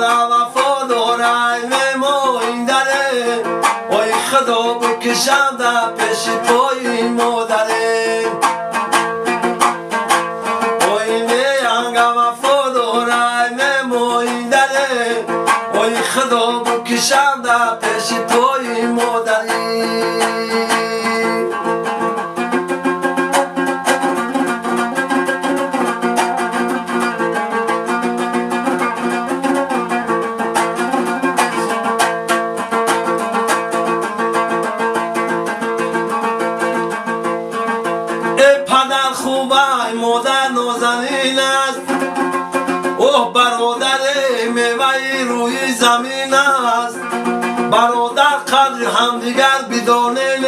مادر وفادارم این دره وای خدا بکشم در پیش پای مادره وای میانگم وفادارم این دره وای خدا بکشم در پیش پای مادری مادر نازنین است اوه برادر میوه روی زمین است برادر قدر همدیگر بدانیم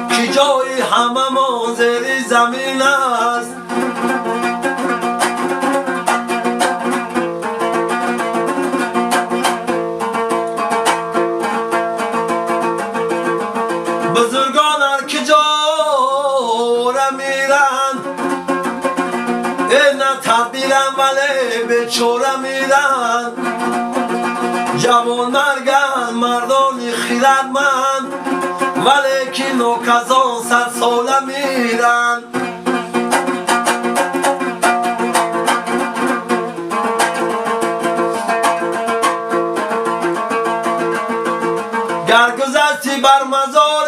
که جای همه ما زیر زمین است بزرگان هر که جا تدبیرم ولی بیچاره میرن جوان مرگن مردان خیرتمند ولی که نوکزان سر ساله میرن گر گذشتی بر مزار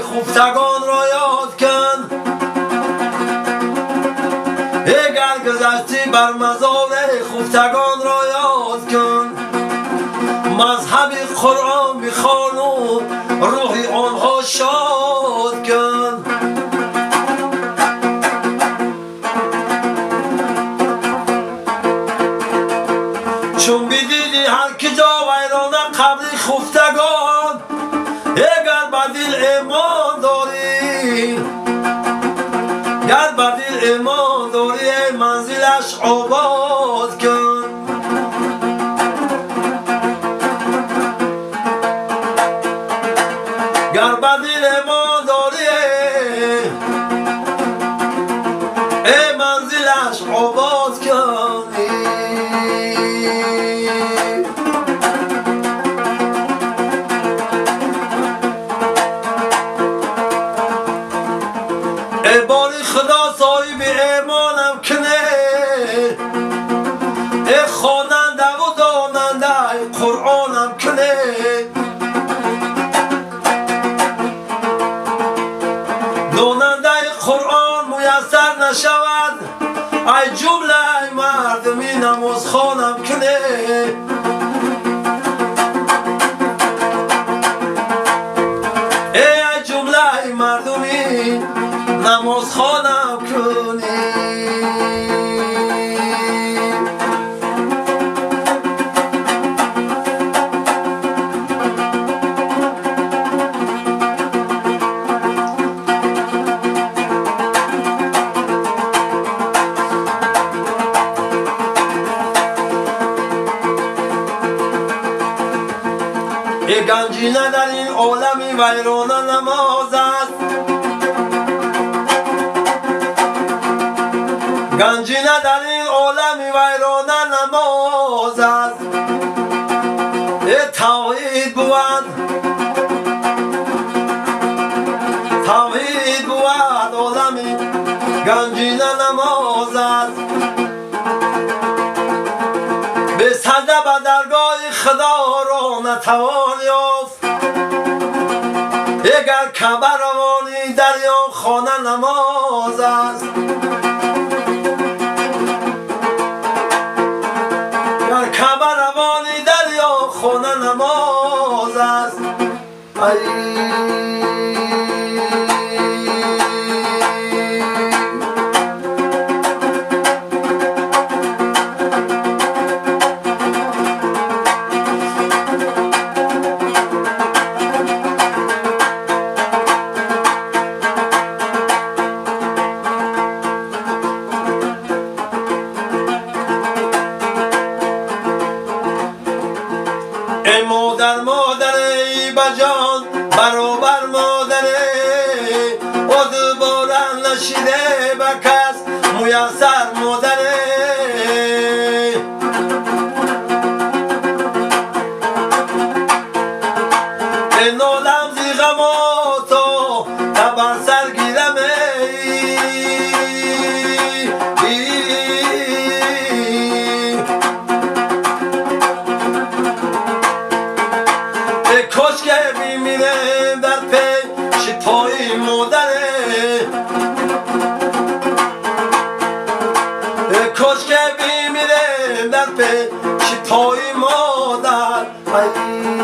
خفتگان را یاد کن گذشتی بر مزار خفتگان را یاد کن مذهب قرآن بخوان و روح آنها شاد کن چون بدیدی هر که جا ویرانه قبر خفتگان اگر به دل ایمان داری گر به دل ایمان داری منزلش آباد کن گر به دل ایمان داری ای منزلش آباد کن ای باری خدا صاحب ایمانم کنه ای خواننده و داننده ای قرآنم کنه داننده ای قرآن میسر نشود ای جمله مردمی نماز خوانم کنه ای جمله مردمی نماز خوانم کنی ای گنجینه در این عالمی ویرانه نماز است گنجینه در این عالمی ویرانه نماز است ای توحید بود توحید بود عالمی گنجینه نماز است به سجده به درگاه خدا را نتوان یافت اگر کعبه روانی دریا خانه نماز است گر کعبه روانی دریا خانه نماز است ای مادر مادری بجان برابر مادری و دوباره نشیده به کس میسر مادری که تای مادر ای